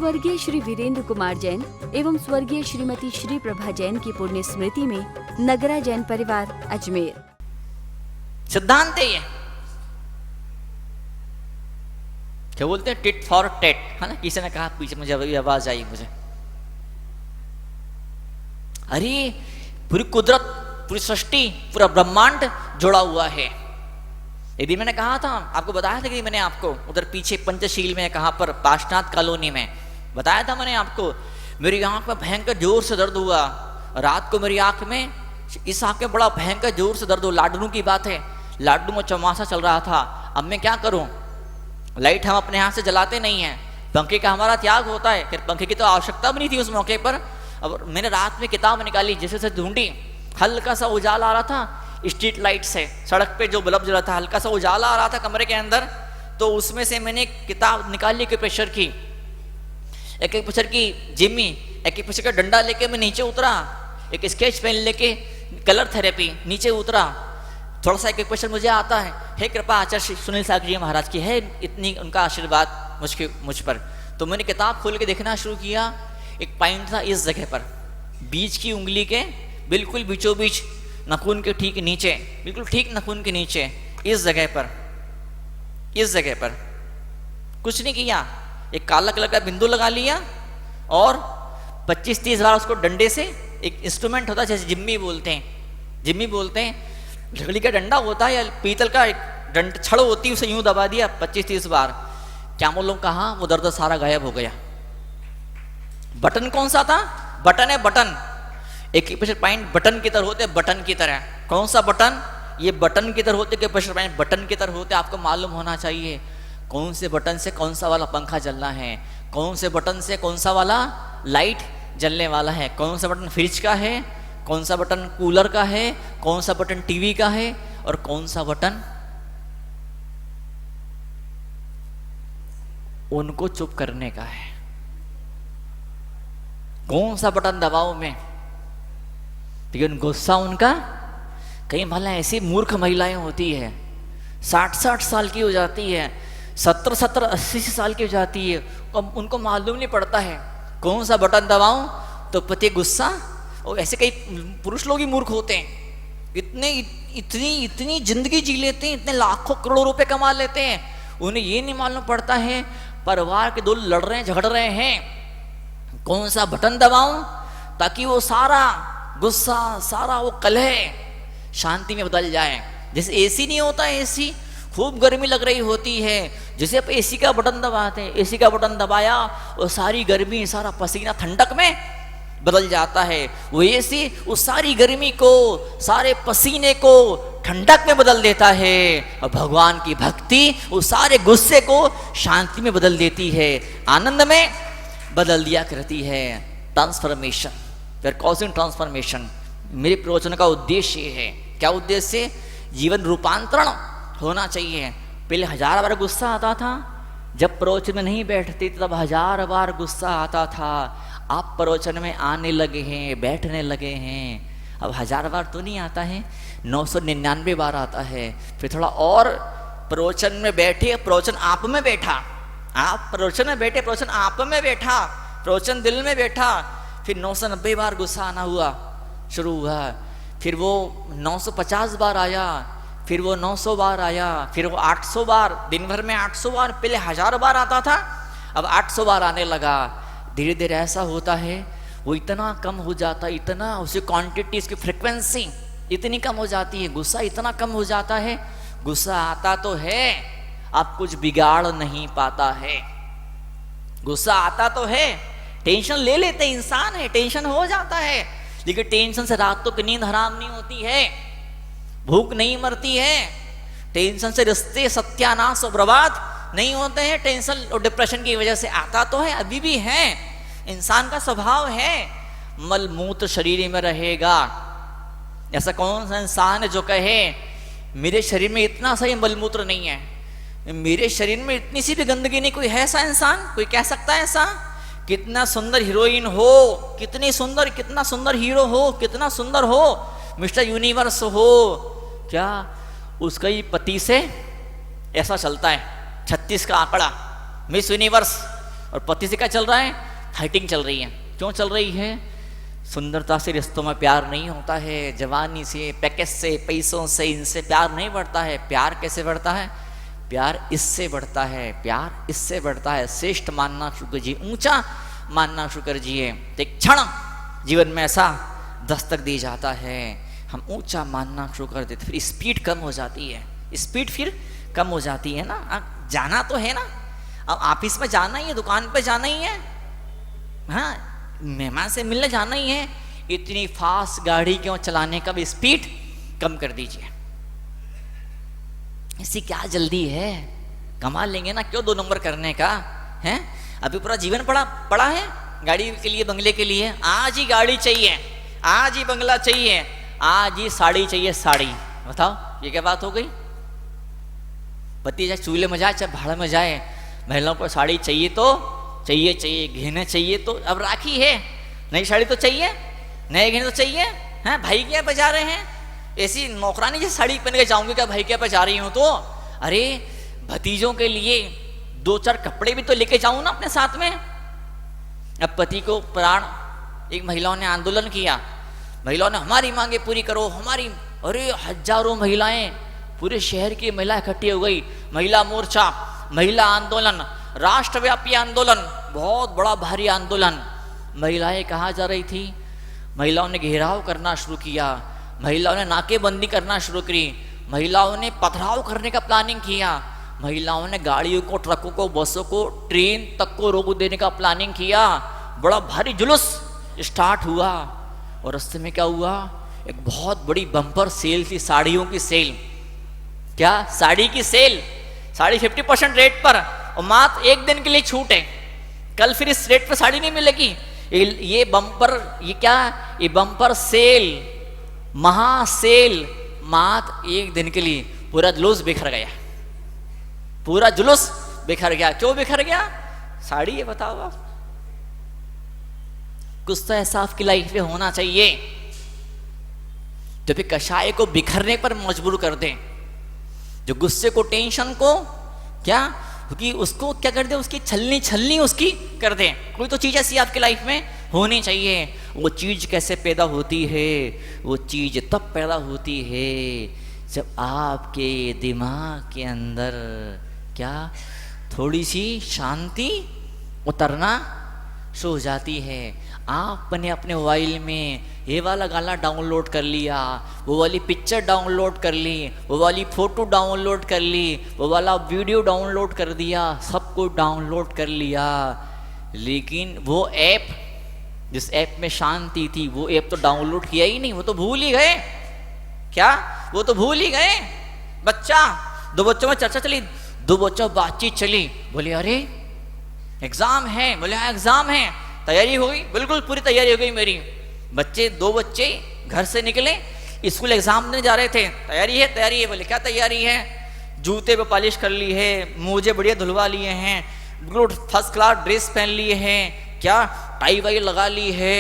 स्वर्गीय श्री वीरेंद्र कुमार जैन एवं स्वर्गीय श्रीमती श्री प्रभा जैन की पुण्य स्मृति में नगरा जैन परिवार अजमेर। सिद्धांत है ये, क्या बोलते हैं, टिट फॉर टेट, है ना। किसी ने कहा पीछे, मुझे अभी आवाज आई मुझे, अरे पूरी कुदरत, पूरी सृष्टि, पूरा ब्रह्मांड जुड़ा हुआ है। यदि मैंने कहा था, आपको बताया था कि मैंने आपको उधर पीछे पंचशील में, कहां पर, पाशनाथ कॉलोनी में बताया था मैंने आपको, मेरी आंख में भयंकर जोर से दर्द हुआ। रात को मेरी आंख में, इस आंख में बड़ा भयंकर जोर से दर्द हुआ। लाडनू की बात है, लाडनू में चौमासा चल रहा था। अब मैं क्या करूं, लाइट हम अपने हाथ से जलाते नहीं हैं, पंखे का हमारा त्याग होता है। फिर पंखे की तो आवश्यकता भी नहीं थी उस मौके पर। अब मैंने रात में किताब निकाली, जैसे से ढूंढी, हल्का सा उजाला आ रहा था स्ट्रीट लाइट से, सड़क पे जो बल्ब जला था, हल्का सा उजाला आ रहा था कमरे के अंदर। तो उसमें से मैंने किताब निकाली, एक प्रेशर की, एक प्रेशर की जिम्मी, एक प्रेशर का डंडा लेके मैं नीचे उतरा, एक स्केच पेन लेके कलर थेरेपी नीचे उतरा। थोड़ा सा एक प्रेशर मुझे आता है, हे कृपा आचार्य सुनील सागर जी महाराज की है इतनी उनका आशीर्वाद मुझ पर। तो मैंने किताब खोल के देखना शुरू किया। एक पॉइंट था इस जगह पर, बीच की उंगली के बिल्कुल बीचों बीच, नाखून के ठीक नीचे, बिल्कुल ठीक नाखून के नीचे, इस जगह पर कुछ नहीं किया, एक काला कलर का बिंदु लगा लिया और 25-30 बार उसको डंडे से, एक इंस्ट्रूमेंट होता है जैसे जिम्मी बोलते हैं, लकड़ी का डंडा होता है या पीतल का एक छड़ होती है, उसे यूं दबा दिया 25-30 बार। क्या बोलूं, कहा वो दर्द सारा गायब हो गया। बटन कौन सा था, बटन है, बटन एक प्रेशर पॉइंट बटन की तरह होते, बटन की तरह। कौन सा बटन, ये बटन की तरह होते कि प्रेशर पॉइंट बटन की तरह होते। आपको मालूम होना चाहिए कौन से बटन से कौन सा वाला पंखा चलना है, कौन से बटन से कौन सा वाला लाइट जलने वाला है, कौन सा बटन फ्रिज का है, कौन सा बटन कूलर का है, कौन सा बटन टीवी का है, और कौन सा बटन उनको चुप करने का है। कौन सा बटन दबाओ में, लेकिन गुस्सा उनका, कई महिलाएं ऐसी मूर्ख महिलाएं होती है, 60-60 साल की हो जाती है, 70-70, 80 साल की हो जाती है, और उनको मालूम नहीं पड़ता है कौन सा बटन दबाऊं तो पति गुस्सा। और ऐसे कई पुरुष लोग ही मूर्ख होते हैं, इतनी जिंदगी जी लेते हैं, इतने लाखों करोड़ों रुपए कमा लेते हैं, उन्हें ये नहीं मालूम पड़ता है परिवार के दो लड़ रहे हैं, झगड़ रहे हैं, कौन सा बटन दबाऊं ताकि वो सारा गुस्सा, सारा वो कलह शांति में बदल जाए। जैसे एसी नहीं होता, एसी खूब गर्मी लग रही होती है, जैसे आप एसी का बटन दबाते हैं, एसी का बटन दबाया और सारी गर्मी, सारा पसीना ठंडक में बदल जाता है। वो एसी उस सारी गर्मी को, सारे पसीने को ठंडक में बदल देता है, और भगवान की भक्ति उस सारे गुस्से को शांति में बदल देती है, आनंद में बदल दिया करती है। ट्रांसफॉर्मेशन, फिर कॉजिंग ट्रांसफॉर्मेशन मेरे प्रवचन का उद्देश्य है। क्या उद्देश्य, जीवन रूपांतरण होना चाहिए। पहले 1000 बार गुस्सा आता था, जब प्रवचन में नहीं बैठते तब 1000 बार गुस्सा आता था। आप प्रवचन में आने लगे हैं, बैठने लगे हैं, अब 1000 बार तो नहीं आता है, 999 बार आता है। फिर थोड़ा और प्रवचन में बैठे, प्रवचन आप में बैठा, आप प्रवचन में बैठे, प्रवचन आप में बैठा, प्रवचन दिल में बैठा। फिर 990 बार गुस्सा आना शुरू हुआ, फिर वो 950 बार आया, फिर वो 900 बार आया, फिर वो 800 बार, दिन भर में 800 बार। पहले 1000 बार आता था, अब 800 बार आने लगा। धीरे धीरे ऐसा होता है, वो इतना कम हो जाता है, इतना उसकी क्वांटिटी, उसकी फ्रिक्वेंसी इतनी कम हो जाती है, गुस्सा इतना कम हो जाता है। गुस्सा आता तो है, अब कुछ बिगाड़ नहीं पाता है। गुस्सा आता तो है, टेंशन ले लेते इंसान है, टेंशन हो जाता है, लेकिन टेंशन से रातों की नींद हराम नहीं होती है, भूख नहीं मरती है, टेंशन से रिश्ते सत्यानाश और बर्बाद नहीं होते हैं। टेंशन और डिप्रेशन की वजह से आता तो है, अभी भी है, इंसान का स्वभाव है, मलमूत्र शरीर में रहेगा। ऐसा कौन सा इंसान है जो कहे मेरे शरीर में इतना सही मलमूत्र नहीं है, मेरे शरीर में इतनी सी भी गंदगी नहीं? कोई है ऐसा इंसान? कोई कह सकता है ऐसा? कितना सुंदर हीरोइन हो, कितना सुंदर हीरो हो, कितना सुंदर हो, मिस्टर यूनिवर्स हो, क्या उसका ही पति से ऐसा चलता है? 36 का आंकड़ा, मिस यूनिवर्स और पति से क्या चल रहा है, फाइटिंग चल रही है। क्यों चल रही है? सुंदरता से रिश्तों में प्यार नहीं होता है, जवानी से, पैकेज से, पैसों से, इनसे प्यार नहीं बढ़ता है। प्यार कैसे बढ़ता है? प्यार इससे बढ़ता है, प्यार इससे बढ़ता है। श्रेष्ठ मानना शुरू कीजिए, ऊंचा मानना शुरू कीजिए। एक क्षण जीवन में ऐसा दस्तक दी जाता है, हम ऊंचा मानना शुरू कर देते, फिर स्पीड कम हो जाती है। स्पीड फिर कम हो जाती है ना। जाना तो है ना, अब ऑफिस में जाना ही है, दुकान पे जाना ही है, हाँ, मेहमान से मिलने जाना ही है। इतनी फास्ट गाड़ी क्यों चलाने का भी स्पीड कम कर दीजिए। ऐसी क्या जल्दी है, कमा लेंगे ना, क्यों 2 नंबर करने का है? अभी पूरा जीवन पड़ा है गाड़ी के लिए, बंगले के लिए। आज ही गाड़ी चाहिए, आज ही बंगला चाहिए, आज ही साड़ी चाहिए, साड़ी। बताओ ये क्या बात हो गई? पति चाहे चूल्हे में जाए चाहे भाड़ में जाए, महिलाओं को साड़ी चाहिए तो चाहिए, गहने चाहिए तो अब राखी है, नई साड़ी तो चाहिए, नए गहने तो चाहिए। हैं भाई क्या बजा रहे हैं? ऐसी नौकरानी जैसी साड़ी पहन के जाऊंगी क्या भाई क्या पे जा रही हूं तो? अरे भतीजों के लिए 2-4 कपड़े भी तो लेके जाऊं ना अपने साथ में। अब पति को प्राण, एक महिलाओं ने आंदोलन किया, महिलाओं ने हमारी मांगे पूरी करो, हमारी। अरे हजारों महिलाएं, पूरे शहर की महिला इकट्ठी हो गई। महिला मोर्चा, महिला आंदोलन, राष्ट्रव्यापी आंदोलन, बहुत बड़ा भारी आंदोलन। महिलाएं कहाँ जा रही थी? महिलाओं ने घेराव करना शुरू किया, महिलाओं ने नाकेबंदी करना शुरू करी, महिलाओं ने पथराव करने का प्लानिंग किया, महिलाओं ने गाड़ियों को, ट्रकों को, बसों को, ट्रेन तक को रोक देने का प्लानिंग किया। बड़ा भारी जुलूस स्टार्ट हुआ और रास्ते में क्या हुआ? एक बहुत बड़ी बम्पर सेल थी, साड़ियों की सेल। क्या? साड़ी की सेल, साड़ी 50% रेट पर, और मात्र 1 दिन के लिए छूट है। कल फिर इस रेट पर साड़ी नहीं मिलेगी। ये बम्पर, ये क्या? ये बम्पर सेल, महासेल, मात्र 1 दिन के लिए। पूरा जुलूस बिखर गया, पूरा जुलूस बिखर गया। क्यों बिखर गया? साड़ी है, बताओ आप। कुछ तो ऐसा आपकी लाइफ में होना चाहिए जो फिर कषाय को बिखरने पर मजबूर कर दे, जो गुस्से को, टेंशन को, क्या, क्योंकि उसको क्या कर दे, उसकी छलनी उसकी कर दे। कोई तो चीज ऐसी आपकी लाइफ में होनी चाहिए। वो चीज कैसे पैदा होती है? वो चीज तब पैदा होती है जब आपके दिमाग के अंदर क्या, थोड़ी सी शांति उतरना शुरू हो जाती है। आपने अपने मोबाइल में ये वाला गाना डाउनलोड कर लिया, वो वाली पिक्चर डाउनलोड कर ली, वो वाली फोटो डाउनलोड कर ली, वो वाला वीडियो डाउनलोड कर दिया, सब कुछ डाउनलोड कर लिया, लेकिन वो ऐप, जिस ऐप में शांति थी, वो ऐप तो डाउनलोड किया ही नहीं, वो तो भूल ही गए। क्या? वो तो भूल ही गए। बच्चा, 2 बच्चों में चर्चा चली, 2 बच्चों बातचीत चली, बोले अरे एग्जाम है, बोले हाँ एग्जाम है, तैयारी हो गई? बिल्कुल पूरी तैयारी हो गई मेरी। बच्चे, 2 बच्चे घर से निकले, स्कूल एग्जाम देने जा रहे थे। तैयारी है, बोले क्या तैयारी है? जूते पे पॉलिश कर ली है, मोजे बढ़िया धुलवा लिए हैं, बिल्कुल फर्स्ट क्लास ड्रेस पहन लिए हैं, क्या टाई वाई लगा ली है,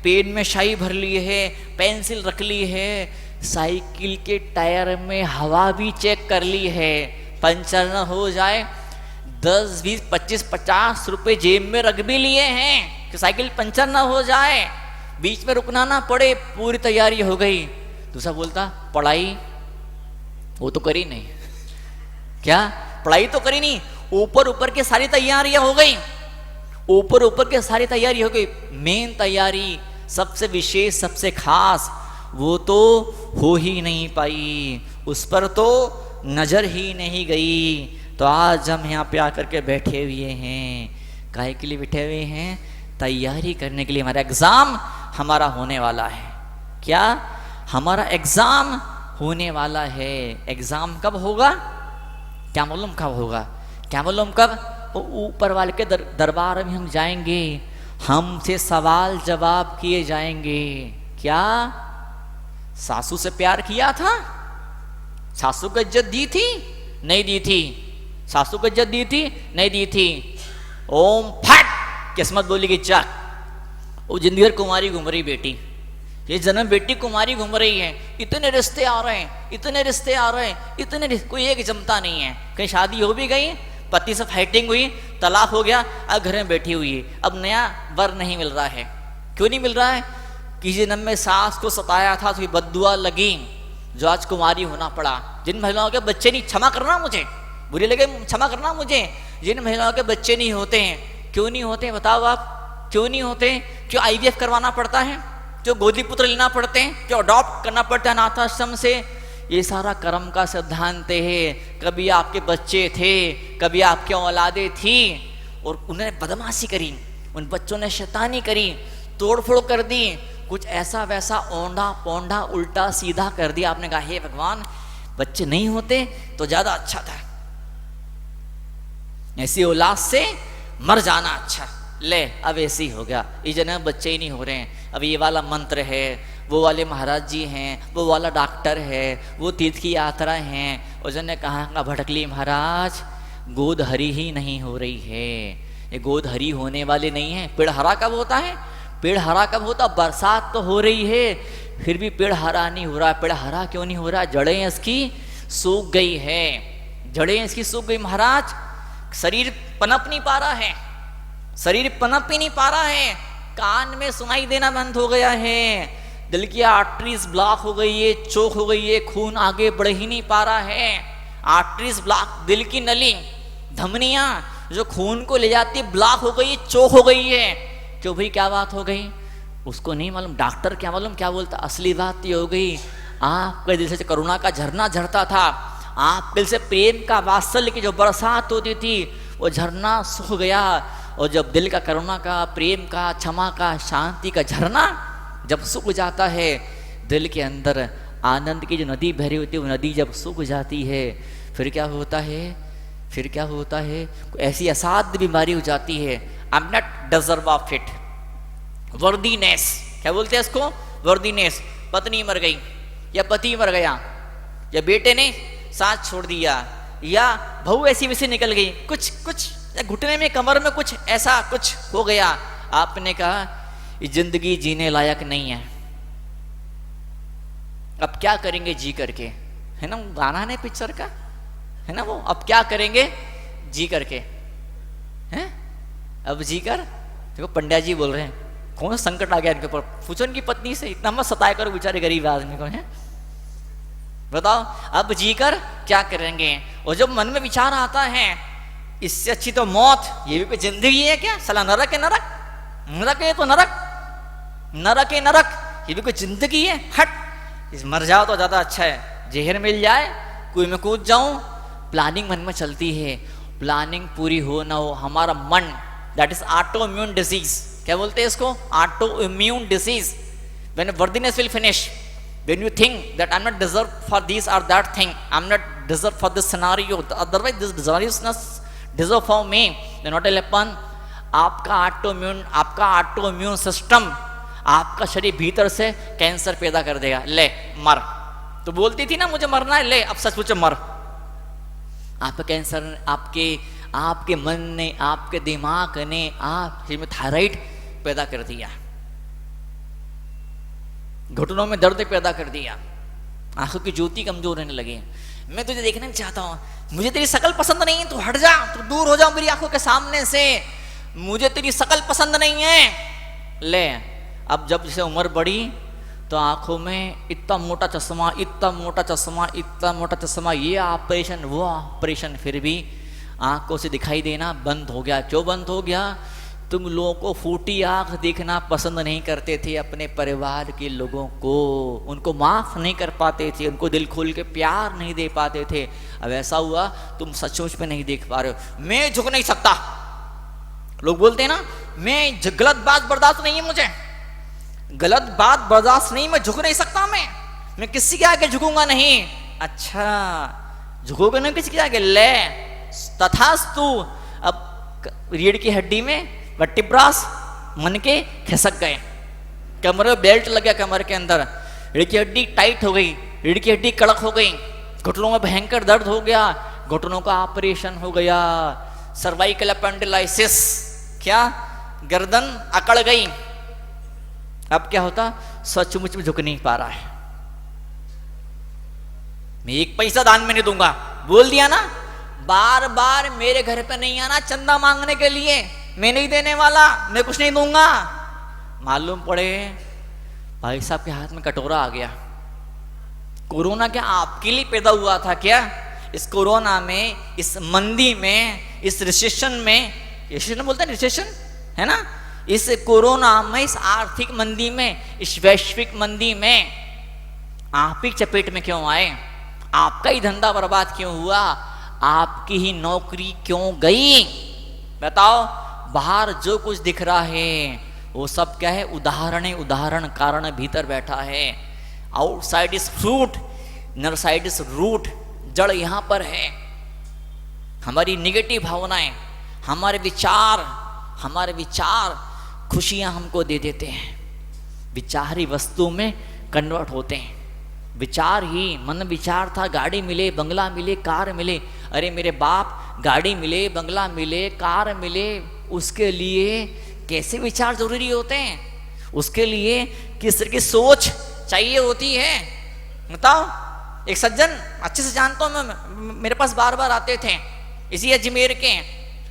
पेन में शाई भर ली है, पेंसिल रख ली है, साइकिल के टायर में हवा भी चेक कर ली है, पंचर न हो जाए 10, 20, 25, 50 रुपए जेब में रख भी लिए हैं कि साइकिल पंचर ना हो जाए, बीच में रुकना ना पड़े। पूरी तैयारी हो गई। दूसरा बोलता पढ़ाई वो तो करी नहीं। क्या? पढ़ाई तो करी नहीं, ऊपर के सारी तैयारियां हो गई, ऊपर के सारी तैयारी हो गई। मेन तैयारी, सबसे विशेष, सबसे खास, वो तो हो ही नहीं पाई, उस पर तो नजर ही नहीं गई। तो आज हम यहाँ पे आकर के बैठे हुए हैं, काहे के लिए बैठे हुए हैं? तैयारी करने के लिए। हमारा एग्जाम हमारा होने वाला है। क्या? हमारा एग्जाम होने वाला है। एग्जाम कब होगा? क्या मालूम कब होगा? क्या मालूम कब? ऊपर वाले के दरबार में हम जाएंगे, हमसे सवाल जवाब किए जाएंगे। क्या? सासू से प्यार किया था? सासू को इज्जत दी थी? नहीं दी थी। सासू को इज्जत दी थी? नहीं दी थी। ओम फट किस्मत बोली कि चक, वो जिंदगी भर कुमारी घूम रही बेटी, ये जन्म बेटी कुमारी घूम रही है। इतने रिश्ते आ रहे हैं, इतने रिश्ते आ रहे हैं, कोई एक जमता नहीं है। कहीं शादी हो भी गई, पति से फाइटिंग हुई, तलाक हो गया, अब घर में बैठी हुई है, अब नया वर नहीं मिल रहा है। क्यों नहीं मिल रहा है? किसी जन्म में सास को सताया था, उसकी बद्दुआ लगी, जो आज कुमारी होना पड़ा। जिन महिलाओं के बच्चे नहीं, क्षमा करना मुझे, बुरी लगे क्षमा करना मुझे, जिन महिलाओं के बच्चे नहीं होते हैं, क्यों नहीं होते हैं बताओ आप? क्यों नहीं होते? क्यों IVF करवाना पड़ता है? क्यों गोदी पुत्र लेना पड़ते हैं? क्यों अडॉप्ट करना पड़ता है अनाथ आश्रम से? ये सारा कर्म का सिद्धांत है। कभी आपके बच्चे थे, कभी आपकी औलादे थी, और उन्होंने बदमाशी करी, उन बच्चों ने शैतानी करी, तोड़फोड़ कर दी, कुछ ऐसा वैसा औंधा पौंधा उल्टा सीधा कर दिया। आपने कहा हे भगवान, बच्चे नहीं होते तो ज्यादा अच्छा था, ऐसी औलाद से मर जाना अच्छा। ले अब ऐसे ही हो गया, इस जन्म बच्चे ही नहीं हो रहे हैं। अब ये वाला मंत्र है, वो वाले महाराज जी हैं, वो वाला डॉक्टर है, वो तीर्थ की यात्रा हैं। उसने कहा भटकली महाराज, गोद हरी ही नहीं हो रही है, ये गोद हरी होने वाले नहीं है। पेड़ हरा कब होता है? पेड़ हरा कब होता? बरसात तो हो रही है, फिर भी पेड़ हरा नहीं हो रहा। पेड़ हरा क्यों नहीं हो रहा? जड़ें इसकी सूख गई है, जड़ें इसकी सूख गई महाराज। शरीर पनप नहीं पा रहा है, शरीर पनप ही नहीं पा रहा है, कान में सुनाई देना बंद हो गया है, दिल की आर्टरीज ब्लॉक हो गई है, चोक हो गई है, खून आगे बढ़ ही नहीं पा रहा है। आर्टरीज ब्लॉक, दिल की नली, धमनियां जो खून को ले जाती है ब्लॉक हो गई है, चोक हो गई है। क्यों भाई, क्या बात हो गई? उसको नहीं मालूम, डॉक्टर क्या मालूम क्या बोलता। असली बात ये हो गई, आपके दिल से करुणा का झरना झरता था, आप दिल से प्रेम का वात्सल्य की जो बरसात होती थी, वो झरना सूख गया। और जब दिल का करुणा का, प्रेम का, क्षमा का, शांति का झरना जब सूख जाता है, दिल के अंदर आनंद की जो नदी बह रही होती है, वो नदी जब सूख जाती है, फिर क्या होता है? फिर क्या होता है? ऐसी असाध्य बीमारी हो जाती है। I am not deserve of it. Worthiness, क्या बोलते हैं इसको? वर्दीनेस। पत्नी मर गई, या पति मर गया, या बेटे ने साथ छोड़ दिया, या बहू ऐसी वैसी निकल गई, कुछ घुटने में, कमर में कुछ ऐसा कुछ हो गया। आपने कहा ये जिंदगी जीने लायक नहीं है, अब क्या करेंगे जी करके? है ना गाना ने पिक्चर का, है ना वो, अब क्या करेंगे जी करके? हैं अब जी कर। देखो पंड्या जी बोल रहे हैं, कौन सा संकट आ गया इनके ऊपर? पूछो इनकी पत्नी से, इतना मत सताया करो बेचारे गरीब आदमी को। है बताओ, अब जी कर क्या करेंगे? और जब मन में विचार आता है, इससे अच्छी तो मौत, ये भी कोई जिंदगी है क्या? साला नरक है, नरक, नरक है तो नरक, नरक है नरक, ये भी कोई जिंदगी है? हट, इस मर जाओ तो ज्यादा अच्छा है, जहर मिल जाए, कुएं में कूद जाऊं। प्लानिंग मन में चलती है, प्लानिंग पूरी हो ना हो, हमारा मन, that is auto immune disease. क्या बोलते हैं इसको? Auto immune disease. When worthiness will finish, when you think that I'm not deserved for this or that thing, I'm not deserved for this scenario, otherwise this deservedness deserve for me, then what will happen? आपका auto immune system, आपका शरीर भीतर से cancer पैदा कर देगा। ले मर, तो बोलती थी ना मुझे मरना है, ले अब सच पूछो मर। आपका कैंसर, आपके मन ने, आपके दिमाग ने, आप में थायराइड पैदा कर दिया, घुटनों में दर्द पैदा कर दिया, आंखों की ज्योति कमजोर होने लगी। मैं तुझे देखना नहीं चाहता हूँ, मुझे तेरी शकल पसंद नहीं है, तू हट जा, तू दूर हो जा मेरी आंखों के सामने से, मुझे तेरी शकल पसंद नहीं है। ले अब जब जैसे उम्र बढ़ी तो आंखों में इतना मोटा चश्मा, इतना मोटा चश्मा, इतना मोटा चश्मा, ये ऑपरेशन वो ऑपरेशन, फिर भी आंखों से दिखाई देना बंद हो गया। क्यों बंद हो गया? तुम लोगों को फूटी आंख देखना पसंद नहीं करते थे, अपने परिवार के लोगों को, उनको माफ नहीं कर पाते थे, उनको दिल खोल के प्यार नहीं दे पाते थे। अब ऐसा हुआ तुम सचमुच में नहीं देख पा रहे हो। मैं झुक नहीं सकता, लोग बोलते हैं ना, मैं गलत बात बर्दाश्त नहीं है, मुझे गलत बात बर्दाश्त नहीं, मैं झुक नहीं सकता, मैं किसी के आगे झुकूंगा नहीं। अच्छा झुकोगे ना किसी के आगे? ले तथास्तु। अब रीढ़ की हड्डी में वर्टिब्रास मन के खिसक गए, कमर में बेल्ट लग गया, कमर के अंदर रीढ़ की हड्डी टाइट हो गई, रीढ़ की हड्डी कड़क हो गई, घुटनों में भयंकर दर्द हो गया, घुटनों का ऑपरेशन हो गया, सर्वाइकल एपेंडिलाइसिस, क्या गर्दन अकड़ गई। अब क्या होता? सचमुच में झुक नहीं पा रहा है, मैं एक पैसा दान में नहीं दूंगा, बोल दिया ना, बार बार मेरे घर पे नहीं आना चंदा मांगने के लिए, मैं नहीं देने वाला, मैं कुछ नहीं दूंगा। मालूम पड़े भाई साहब के हाथ में कटोरा आ गया। कोरोना क्या आपके लिए पैदा हुआ था क्या? इस कोरोना में, इस मंदी में, इस रिसेशन में, रिसेशन बोलते हैं, रिसेशन है ना, इस कोरोना में, इस आर्थिक मंदी में, इस वैश्विक मंदी में आप ही चपेट में क्यों आए? आपका ही धंधा बर्बाद क्यों हुआ? आपकी ही नौकरी क्यों गई? बताओ। बाहर जो कुछ दिख रहा है वो सब क्या है? उदाहरण, उदाहरण कारण भीतर बैठा है। Outside is fruit, inner side is root. जड़ यहां पर है। हमारी निगेटिव भावनाएं, हमारे विचार खुशियां हमको दे देते हैं, विचार ही वस्तु में कन्वर्ट होते हैं। विचार ही, मन विचार था गाड़ी मिले, बंगला मिले, कार मिले। अरे मेरे बाप, गाड़ी मिले, बंगला मिले, कार मिले, उसके लिए कैसे विचार जरूरी होते हैं? उसके लिए किस तरह की सोच चाहिए होती है? बताओ। एक सज्जन अच्छे से जानता हूं मैं, मेरे पास बार बार आते थे, इसी अजमेर के,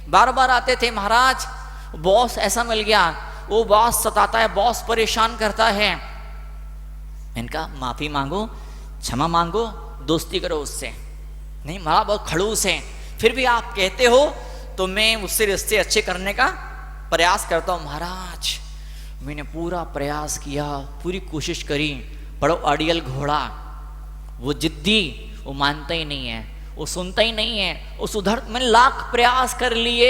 बार बार आते थे। महाराज बॉस ऐसा मिल गया, वो बॉस सताता है, बॉस परेशान करता है। इनका माफी मांगो, क्षमा मांगो, दोस्ती करो उससे। नहीं महाराज बहुत खड़ूस है, फिर भी आप कहते हो तो मैं उससे रिश्ते अच्छे करने का प्रयास करता हूँ। महाराज मैंने पूरा प्रयास किया, पूरी कोशिश करी, बड़ा अड़ियल घोड़ा, वो जिद्दी, वो मानता ही नहीं है, वो सुनता ही नहीं है, वो सुधर। मैंने लाख प्रयास कर लिए।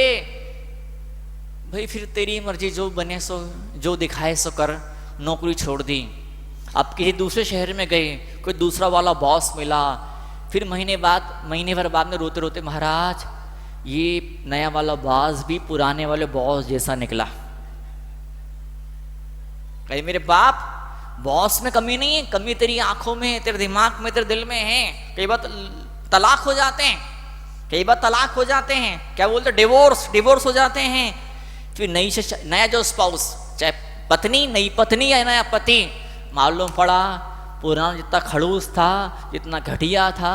भाई फिर तेरी मर्जी, जो बने सो, जो दिखाए सो कर। नौकरी छोड़ दी, अब किसी दूसरे शहर में गए, कोई दूसरा वाला बॉस मिला। फिर महीने भर बाद में रोते रोते, महाराज ये नया वाला बॉस भी पुराने वाले बॉस जैसा निकला। कहे मेरे बाप, बॉस में कमी नहीं है, कमी तेरी आंखों में है, तेरे दिमाग में, तेरे दिल में है। कई बार तलाक हो जाते हैं, कई बार तलाक हो जाते हैं, क्या बोलते, डिवोर्स हो जाते हैं। फिर नया जो स्पाउस, चाहे पत्नी, नई पत्नी या नया पति, मालूम पड़ा पुराना जितना खड़ूस था, जितना घटिया था,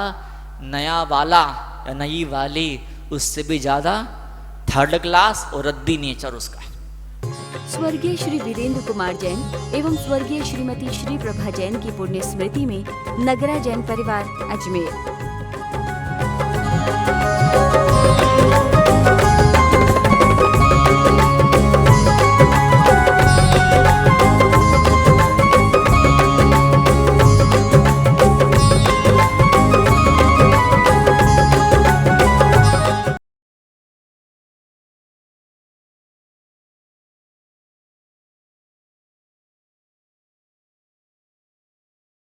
नया वाला या नई वाली उससे भी ज्यादा थर्ड क्लास और रद्दी नेचर उसका। स्वर्गीय श्री वीरेंद्र कुमार जैन एवं स्वर्गीय श्रीमती श्री प्रभा जैन की पुण्य स्मृति में नगरा जैन परिवार अजमेर